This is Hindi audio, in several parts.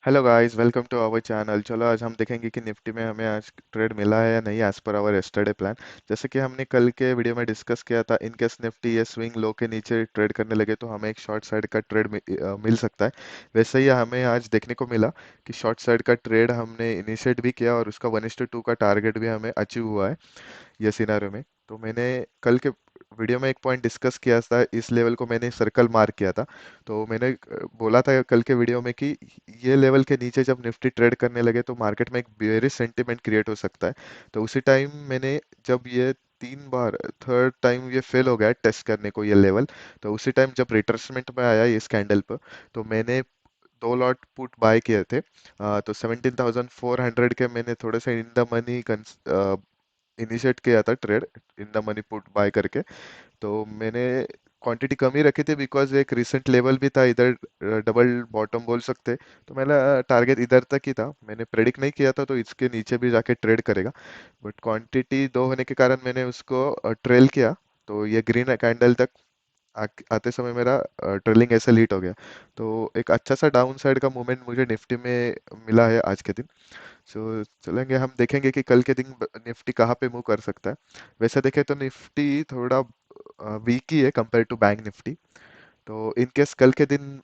Hello guys, welcome to our channel. चलो आज हम देखेंगे कि निफ्टी में हमें आज ट्रेड मिला है या नहीं as per hour yesterday plan. जैसे कि हमने कल के वीडियो में डिस्कस किया था, इन केस निफ्टी ये स्विंग लो के नीचे ट्रेड करने लगे तो हमें एक शॉर्ट साइड का ट्रेड मिल सकता है। वैसे ही हमें आज देखने को मिला कि शॉर्ट साइड का ट्रेड हमने इनिशिएट भी किया और उसका 1:2 का टारगेट भी हमें अचीव हुआ है ये सिनारियो में। तो मैंने कल के वीडियो में एक पॉइंट डिस्कस किया था, इस लेवल को मैंने सर्कल मार्क किया था। तो मैंने बोला था कल के वीडियो में कि ये लेवल के नीचे जब निफ्टी ट्रेड करने लगे तो मार्केट में एक बेयरिश सेंटिमेंट क्रिएट हो सकता है। तो उसी टाइम मैंने, जब ये 3 बार, थर्ड टाइम ये फेल हो गया टेस्ट करने को ये लेवल, तो उसी टाइम जब रिट्रेसमेंट में आया इस कैंडल पर, तो मैंने 2 लॉट पुट बाय किए थे। तो 17,400 के मैंने थोड़े से इन द मनी इनिशिएट किया था trade, in the money put buy करके। तो मैंने क्वांटिटी कम ही रखी थी बिकॉज एक रिसेंट लेवल भी था इधर, डबल बॉटम बोल सकते। तो मेरा टारगेट इधर तक ही था, मैंने प्रेडिक्ट नहीं किया था तो इसके नीचे भी जाके ट्रेड करेगा। बट क्वांटिटी दो होने के कारण मैंने उसको ट्रेल किया। तो ये ग्रीन कैंडल तक आते समय मेरा ट्रेलिंग ऐसे लीट हो गया। तो एक अच्छा सा डाउन साइड का मूवमेंट मुझे निफ्टी में मिला है आज के दिन। सो चलेंगे, हम देखेंगे कि कल के दिन निफ्टी कहाँ पे मूव कर सकता है। वैसे देखें तो निफ्टी थोड़ा वीक ही है कंपेयर टू बैंक निफ्टी। तो इन केस कल के दिन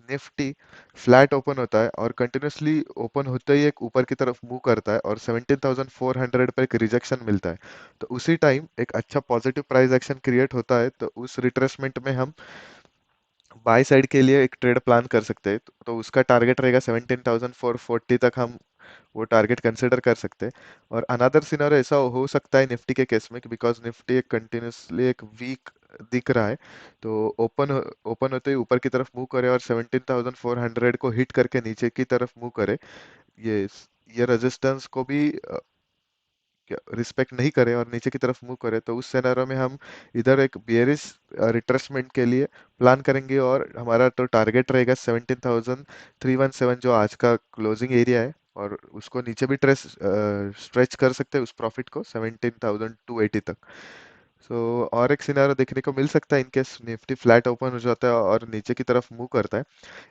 निफ्टी फ्लैट ओपन होता है और कंटिन्यूसली ओपन होते ही एक ऊपर की तरफ मूव करता है और 17,400 पर एक रिजेक्शन मिलता है, तो उसी टाइम एक अच्छा पॉजिटिव प्राइस एक्शन क्रिएट होता है। तो उस रिट्रेसमेंट में हम बाई साइड के लिए एक ट्रेड प्लान कर सकते हैं। तो उसका टारगेट रहेगा 17,440 तक, हम वो टारगेट कंसिडर कर सकते हैं। और अनदर सिनेरियो ऐसा हो सकता है निफ्टी के केस में कि बिकॉज निफ्टी एक कंटिन्यूसली एक वीक दिख रहा है, तो ओपन ओपन होते ही ऊपर की तरफ मूव करे और 17,400 को हिट करके नीचे की तरफ मूव करे, ये ये रेजिस्टेंस को भी रिस्पेक्ट नहीं करे और नीचे की तरफ मूव करे, तो उस सिनेरियो में हम इधर एक बियरिश रिट्रेसमेंट के लिए प्लान करेंगे और हमारा तो टारगेट रहेगा 17,317 जो आज का क्लोजिंग एरिया है। और उसको नीचे भी स्ट्रेच कर सकते हैं उस प्रॉफिट को 17,280 तक। सो और एक सिनेरियो देखने को मिल सकता है, in case Nifty flat open हो जाता है और नीचे की तरफ मूव करता है।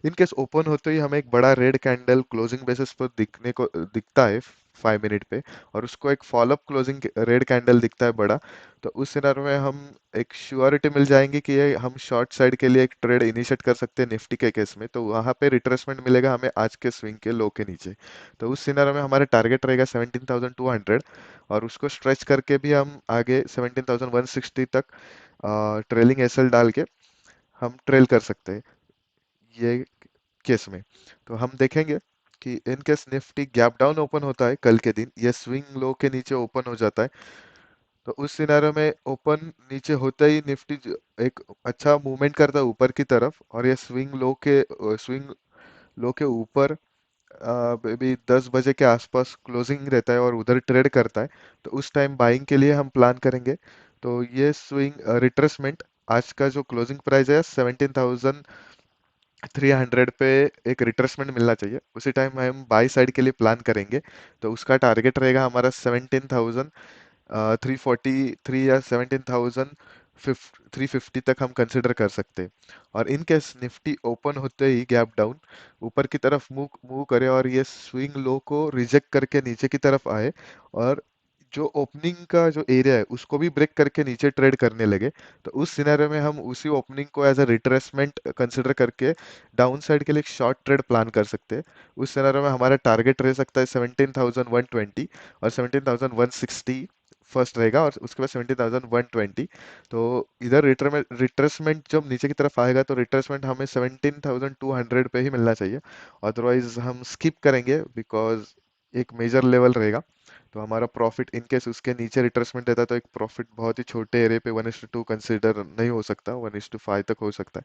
इन केस ओपन होते ही हमें एक बड़ा रेड कैंडल क्लोजिंग बेसिस पर दिखता है 5 मिनट पे, और उसको एक फॉलोअप क्लोजिंग रेड कैंडल दिखता है बड़ा, तो उस सिनेरियो में हम एक श्योरिटी मिल जाएंगे कि ये हम शॉर्ट साइड के लिए एक ट्रेड इनिशिएट कर सकते हैं निफ्टी के केस में। तो वहां पे रिट्रेसमेंट मिलेगा हमें आज के स्विंग के लो के नीचे। तो उस सिनेरियो में हमारा टारगेट रहेगा 17,200 और उसको स्ट्रेच करके भी हम आगे 17,160 तक ट्रेलिंग एसएल डाल के हम ट्रेल कर सकते हैं ये केस में। तो हम देखेंगे कि in case Nifty gap down open होता है कल के दिन, ये स्विंग लो के नीचे ओपन हो जाता है, तो उस सिनेरियो में ओपन नीचे होते ही निफ्टी एक अच्छा मूवमेंट करता है ऊपर की तरफ और ये स्विंग लो के ऊपर भी 10 बजे के आसपास क्लोजिंग रहता है और उधर ट्रेड करता है। तो उस टाइम बाइंग के लिए हम प्लान करेंगे। तो ये स्विंग रिट्रेसमेंट, आज का जो क्लोजिंग प्राइस है 17,300 पे एक रिट्रेसमेंट मिलना चाहिए, उसी टाइम हम बाई साइड के लिए प्लान करेंगे। तो उसका टारगेट रहेगा हमारा 17,343 या 17,350 तक हम कंसिडर कर सकते हैं। और इन केस निफ्टी ओपन होते ही गैप डाउन ऊपर की तरफ मूव मूव करे और ये स्विंग लो को रिजेक्ट करके नीचे की तरफ आए और जो ओपनिंग का जो एरिया है उसको भी ब्रेक करके नीचे ट्रेड करने लगे, तो उस सिनेरियो में हम उसी ओपनिंग को एज अ रिट्रेसमेंट कंसिडर करके डाउन साइड के लिए एक शॉर्ट ट्रेड प्लान कर सकते हैं। उस सिनेरियो में हमारा टारगेट रह सकता है 17,120 और 17,160 फर्स्ट रहेगा और उसके बाद 17,120। तो इधर रिट्रेसमेंट जब नीचे की तरफ आएगा तो रिट्रेसमेंट हमें 17,200 पे ही मिलना चाहिए, अदरवाइज हम स्किप करेंगे बिकॉज एक मेजर लेवल रहेगा। तो हमारा प्रॉफिट इन केस उसके नीचे रिट्रेसमेंट रहता है तो एक प्रॉफिट बहुत ही छोटे एरिया पे 1:2 कंसिडर नहीं हो सकता, 1:5 तक हो सकता है।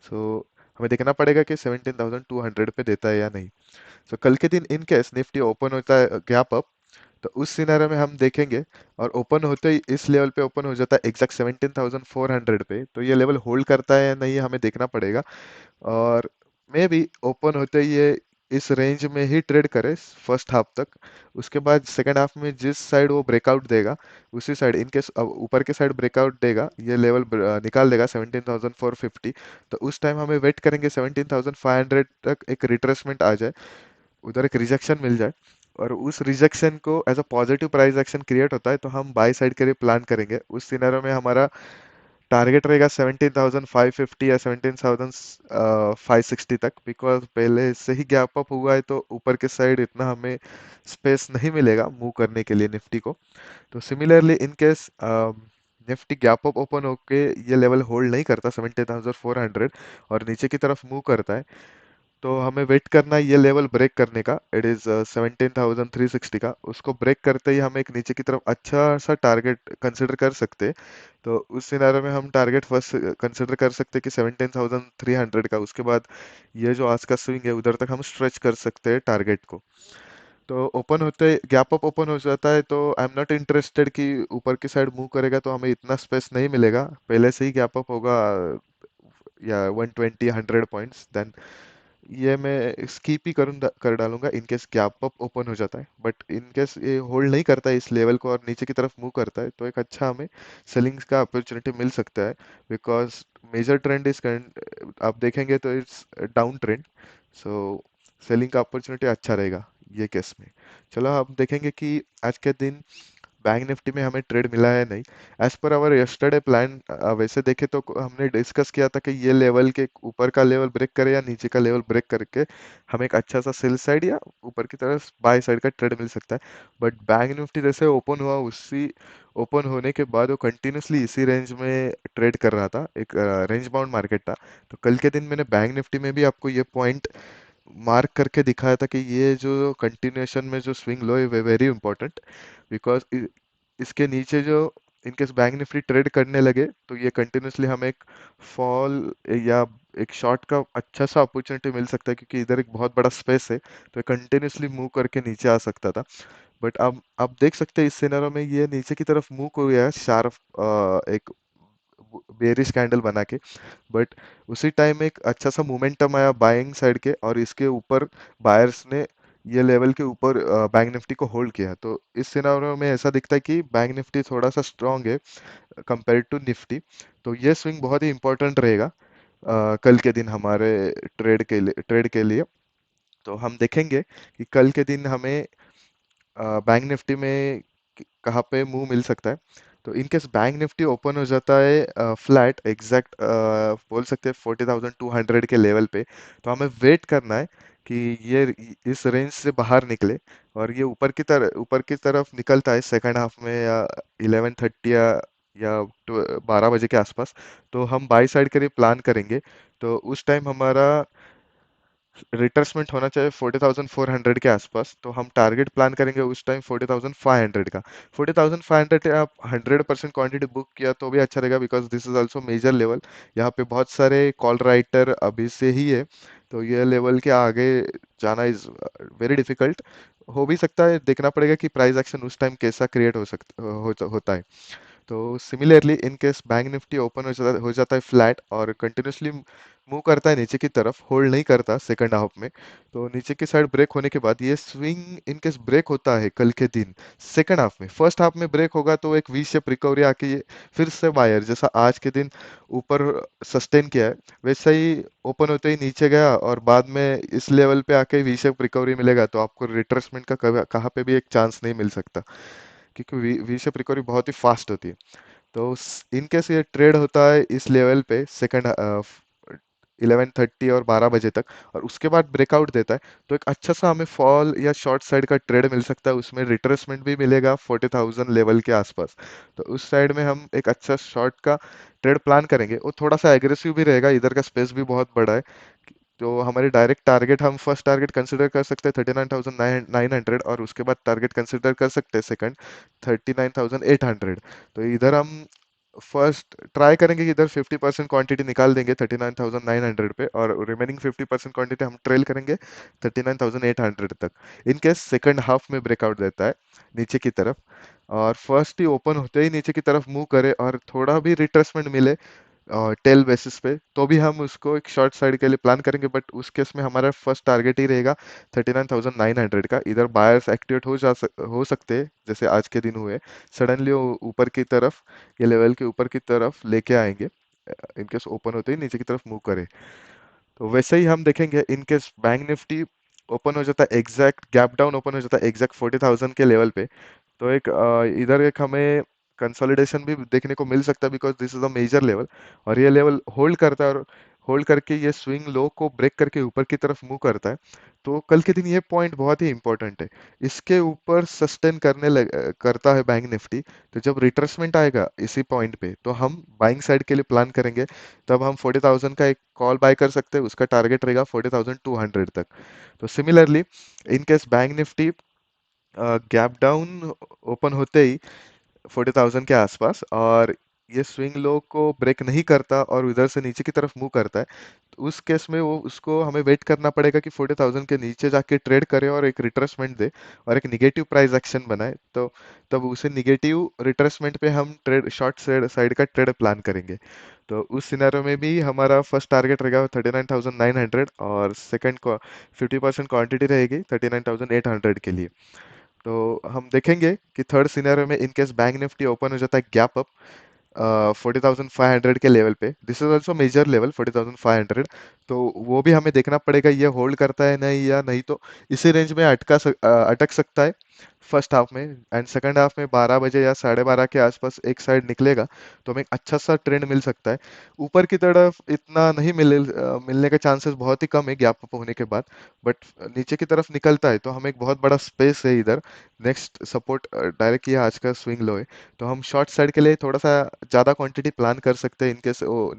सो हमें देखना पड़ेगा कि 17,200 पे देता है या नहीं। सो कल के दिन इन केस निफ्टी ओपन होता है गैप अप, तो उस सिनेरियो में हम देखेंगे और ओपन होते ही इस लेवल पे ओपन हो जाता है एग्जैक्ट 17,400 पे, तो ये लेवल होल्ड करता है या नहीं हमें देखना पड़ेगा। और मे भी ओपन होते ही ये इस रेंज में ही ट्रेड करे फर्स्ट हाफ तक। उसके बाद सेकंड हाफ में जिस साइड वो ब्रेकआउट देगा, उसी साइड इनकेस ऊपर के साइड ब्रेकआउट देगा, ये लेवल निकाल देगा 17,450, तो उस टाइम हमें वेट करेंगे 17,500 तक एक रिट्रेसमेंट आ जाए, उधर एक रिजेक्शन मिल जाए, और उस रिजेक्शन को as a positive price action create होता है तो हम बाई साइड के लिए प्लान करेंगे। उस सिनेरियो में हमारा टारगेट रहेगा 17,550 या 17,560 तक, बिकॉज पहले इससे ही गैप अप हुआ है तो ऊपर के साइड इतना हमें स्पेस नहीं मिलेगा मूव करने के लिए निफ्टी को। तो similarly in case Nifty gap up open होके ये लेवल होल्ड नहीं करता 17,400 और नीचे की तरफ मूव करता है, तो हमें वेट करना है ये लेवल ब्रेक करने का, इट इज 17,360 का। उसको ब्रेक करते ही हम एक नीचे की तरफ अच्छा सा टारगेट कंसिडर कर सकते हैं। तो उस सिनारियो में हम टारगेट फर्स्ट कंसिडर कर सकते हैं कि 17,300 का। उसके बाद ये जो आज का स्विंग है उधर तक हम स्ट्रेच कर सकते हैं टारगेट को। तो ओपन होते गैप अप ओपन हो जाता है तो आई एम नॉट इंटरेस्टेड कि ऊपर की साइड मूव करेगा तो हमें इतना स्पेस नहीं मिलेगा, पहले से ही गैप अप होगा या 120 100 पॉइंट्स, देन ये मैं स्किप ही कर डालूंगा in case gap up open हो जाता है। बट इन केस ये होल्ड नहीं करता है इस लेवल को और नीचे की तरफ मूव करता है तो एक अच्छा हमें सेलिंग का अपॉर्चुनिटी मिल सकता है, बिकॉज मेजर ट्रेंड इज आप देखेंगे तो it's down trend. So selling का अपॉर्चुनिटी अच्छा रहेगा ये केस में। चलो आप देखेंगे कि आज के दिन बैंक निफ्टी में हमें ट्रेड मिला है नहीं, as per hour yesterday plan. वैसे देखे तो हमने डिस्कस किया था कि ये लेवल के ऊपर का लेवल ब्रेक करे या नीचे का लेवल ब्रेक करके हमें एक अच्छा सा सेल साइड या ऊपर की तरफ बाय साइड का ट्रेड मिल सकता है। बट बैंक निफ्टी जैसे ओपन हुआ, उसी ओपन होने के बाद वो कंटिन्यूसली इसी रेंज में ट्रेड कर रहा था, एक रेंज बाउंड मार्केट था। तो कल के दिन मैंने बैंक निफ्टी में भी आपको ये पॉइंट मार्क करके दिखाया था कि ये जो कंटिन्यूएशन में जो स्विंग लो है वेरी इंपॉर्टेंट, बिकॉज इसके नीचे जो इनकेस बैंक निफ्टी ट्रेड करने लगे तो ये कंटिन्यूसली हमें एक फॉल या एक शॉर्ट का अच्छा सा अपॉर्चुनिटी मिल सकता है, क्योंकि इधर एक बहुत बड़ा स्पेस है तो ये कंटिन्यूसली मूव करके नीचे आ सकता था। बट अब आप देख सकते हैं इस सिनेरियो में ये नीचे की तरफ मूव हो गया है शार्प, एक बेरिश कैंडल बना के। बट उसी टाइम एक अच्छा सा मोमेंटम आया बाइंग साइड के और इसके ऊपर बायर्स ने ये लेवल के ऊपर बैंक निफ्टी को होल्ड किया। तो इस सिनेरियो में ऐसा दिखता है कि बैंक निफ्टी थोड़ा सा स्ट्रांग है कंपेयर टू निफ्टी। तो ये स्विंग बहुत ही इंपॉर्टेंट रहेगा कल के दिन हमारे ट्रेड के लिए। तो हम देखेंगे कि कल के दिन हमें बैंक निफ्टी में कहाँ पे मुंह मिल सकता है। तो इनकेस बैंक निफ्टी ओपन हो जाता है फ्लैट एग्जैक्ट बोल सकते हैं 40,200 के लेवल पे, तो हमें वेट करना है कि ये इस रेंज से बाहर निकले और ये ऊपर की तरफ निकलता है सेकंड हाफ में या 11:30 या 12 बजे के आसपास, तो हम बाई साइड के लिए प्लान करेंगे। तो उस टाइम हमारा रिट्रेसमेंट होना चाहिए 40,400 के आसपास, तो हम टारगेट प्लान करेंगे उस टाइम 40,500 का। 40,500 आप 100% क्वांटिटी बुक किया तो भी अच्छा रहेगा, because this is also major level. यहाँ पे बहुत सारे कॉल राइटर अभी से ही है, तो ये लेवल के आगे जाना इज वेरी डिफिकल्ट। हो भी सकता है, देखना पड़ेगा कि प्राइस एक्शन उस टाइम कैसा क्रिएट होता है। तो similarly in case Bank Nifty open हो जाता है फ्लैट और कंटिन्यूसली मूव करता है नीचे की तरफ, होल्ड नहीं करता सेकंड हाफ में, तो नीचे की साइड ब्रेक होने के बाद ये स्विंग इन केस ब्रेक होता है कल के दिन सेकंड हाफ में, फर्स्ट हाफ में ब्रेक होगा तो एक वी शेप रिकवरी आके ये फिर से बायर जैसा आज के दिन ऊपर सस्टेन किया है, वैसा ही ओपन होते ही नीचे गया और बाद में इस लेवल पे आके वी शेप रिकवरी मिलेगा, तो आपको रिट्रेसमेंट का कहाँ पे भी एक चांस नहीं मिल सकता, क्योंकि वी शेप रिकवरी बहुत ही फास्ट होती है। तो इन केस ये ट्रेड होता है इस लेवल पे सेकंड 11:30 और 12 बजे तक और उसके बाद ब्रेकआउट देता है, तो एक अच्छा सा हमें फॉल या शॉर्ट साइड का ट्रेड मिल सकता है, उसमें रिट्रेसमेंट भी मिलेगा 40,000 लेवल के आसपास। तो उस साइड में हम एक अच्छा शॉर्ट का ट्रेड प्लान करेंगे, वो थोड़ा सा एग्रेसिव भी रहेगा, इधर का स्पेस भी बहुत बड़ा है। तो हमारे डायरेक्ट टारगेट हम फर्स्ट टारगेट कंसिडर कर सकते हैं 39,900 और उसके बाद टारगेट कंसिडर कर सकते हैं सेकंड 39,800। तो इधर हम फर्स्ट ट्राई करेंगे कि इधर 50% क्वांटिटी निकाल देंगे 39,900 पे और रिमेनिंग 50% क्वांटिटी हम ट्रेल करेंगे 39,800 तक, इन केस सेकंड हाफ में ब्रेकआउट देता है नीचे की तरफ और फर्स्ट ही ओपन होते ही नीचे की तरफ मूव करे और थोड़ा भी रिट्रेसमेंट मिले टेल बेसिस पे, तो भी हम उसको एक शॉर्ट साइड के लिए प्लान करेंगे, बट उस केस में हमारा फर्स्ट टारगेट ही रहेगा 39,900 का। इधर बायर्स एक्टिवेट हो सकते हैं, जैसे आज के दिन हुए, सडनली वो ऊपर की तरफ, ये लेवल के ऊपर की तरफ लेके आएंगे, इनकेस ओपन होते ही नीचे की तरफ मूव करे। तो वैसे ही हम देखेंगे इन केस बैंक निफ्टी ओपन हो जाता है एग्जैक्ट गैप डाउन, ओपन हो जाता है एग्जैक्ट 40,000 के लेवल पे, तो एक इधर एक हमें कंसोलिडेशन भी देखने को मिल सकता है, because this is a major level, और ये लेवल होल्ड करता है, और होल्ड करके ये स्विंग लो को ब्रेक करके ऊपर की तरफ मूव करता है। तो कल के दिन ये पॉइंट बहुत ही इंपॉर्टेंट है, इसके ऊपर सस्टेन करता है बैंक निफ्टी, तो जब रिट्रेसमेंट आएगा इसी पॉइंट पे, तो हम बाइंग साइड के लिए प्लान करेंगे। तब हम 40,000 का एक कॉल बाय कर सकते हैं, उसका टारगेट रहेगा 40,200 तक। तो similarly in case Bank Nifty gap down open होते ही 40,000 के आसपास, और ये स्विंग लो को ब्रेक नहीं करता और उधर से नीचे की तरफ मूव करता है, तो उस केस में वो उसको हमें वेट करना पड़ेगा कि 40,000 के नीचे जाके ट्रेड करे और एक रिट्रेसमेंट दे और एक निगेटिव प्राइस एक्शन बनाए। तो तब उसे निगेटिव रिट्रेसमेंट पे हम ट्रेड शॉर्ट साइड का ट्रेड प्लान करेंगे। तो उस सिनेरियो में भी हमारा फर्स्ट टारगेट रहेगा 39,900, और सेकंड को 50% क्वांटिटी रहेगी 39,800 के लिए। तो हम देखेंगे कि थर्ड सिनेरियो में in case Bank Nifty open हो जाता है गैप अप 40,500 के लेवल पे, this is also major level 40,500, तो वो भी हमें देखना पड़ेगा ये होल्ड करता है नहीं, या नहीं तो इसी रेंज में अटक सकता है फर्स्ट हाफ में, एंड सेकंड हाफ में 12 बजे या 12:30 के आसपास एक साइड निकलेगा, तो हमें एक अच्छा सा ट्रेंड मिल सकता है। ऊपर की तरफ इतना नहीं मिलने के चांसेस बहुत ही कम है गैप अप होने के बाद, बट नीचे की तरफ निकलता है तो हमें एक बहुत बड़ा स्पेस है इधर। नेक्स्ट सपोर्ट डायरेक्ट ये आज का स्विंग लो है, तो हम शॉर्ट साइड के लिए थोड़ा सा ज़्यादा क्वांटिटी प्लान कर सकते हैं इनकेस वो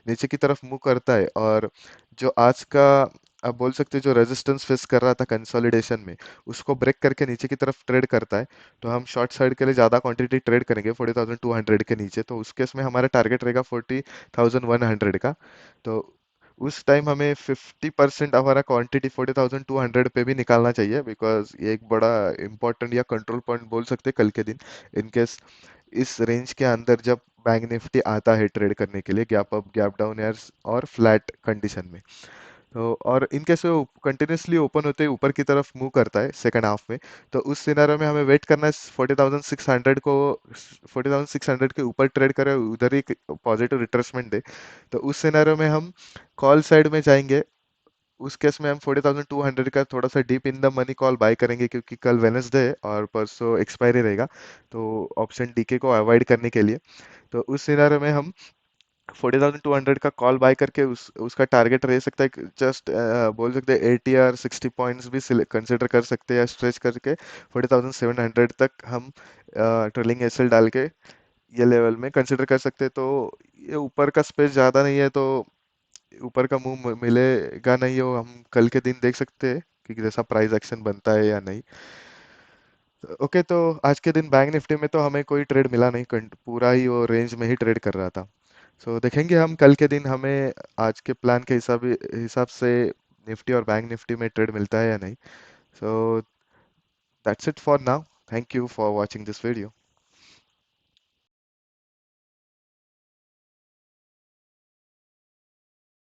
नीचे की तरफ मूव करता है, और जो आज का आप बोल सकते हैं जो रेजिस्टेंस फेस कर रहा था कंसोलिडेशन में, उसको ब्रेक करके नीचे की तरफ ट्रेड करता है, तो हम शॉर्ट साइड के लिए ज़्यादा क्वांटिटी ट्रेड करेंगे 40,200 के नीचे, तो उस केस में हमारा टारगेट रहेगा 40,100 का। तो उस टाइम हमें 50% हमारा क्वांटिटी 40,200 पे भी निकालना चाहिए, बिकॉज ये एक बड़ा इंपॉर्टेंट या कंट्रोल पॉइंट बोल सकते हैं कल के दिन, इनकेस इस रेंज के अंदर जब बैंक निफ्टी आता है ट्रेड करने के लिए गैप अप गैप डाउन या और फ्लैट कंडीशन में। तो और इन केस वो कंटिन्यूसली ओपन होते ही ऊपर की तरफ मूव करता है सेकंड हाफ में, तो उस सिनेरियो में हमें वेट करना है 40,600 को, 40,600 के ऊपर ट्रेड करे, उधर ही पॉजिटिव रिट्रेसमेंट दे, तो उस सिनेरियो में हम कॉल साइड में जाएंगे। उस केस में हम 40,200 का थोड़ा सा deep in the money call buy करेंगे, क्योंकि कल वेनसडे है और परसों एक्सपायरी रहेगा, तो ऑप्शन डीके को अवॉइड करने के लिए, तो उस सिनेरियो में हम 40,200 का कॉल बाय करके उसका टारगेट रह सकता है जस्ट, बोल सकते हैं 80 और 60 पॉइंट्स भी कंसिडर कर सकते हैं, या स्ट्रेच करके 40,700 तक हम ट्रेलिंग एसएल डाल के ये लेवल में कंसिडर कर सकते हैं। तो ये ऊपर का स्पेस ज़्यादा नहीं है, तो ऊपर का मुंह मिलेगा नहीं, वो हम कल के दिन देख सकते हैं कि जैसा प्राइस एक्शन बनता है या नहीं। ओके, तो आज के दिन बैंक निफ्टी में तो हमें कोई ट्रेड मिला नहीं, पूरा ही वो रेंज में ही ट्रेड कर रहा था। सो देखेंगे हम कल के दिन हमें आज के प्लान के हिसाब से निफ्टी और बैंक निफ्टी में ट्रेड मिलता है या नहीं। So that's it for now, thank you for watching this video.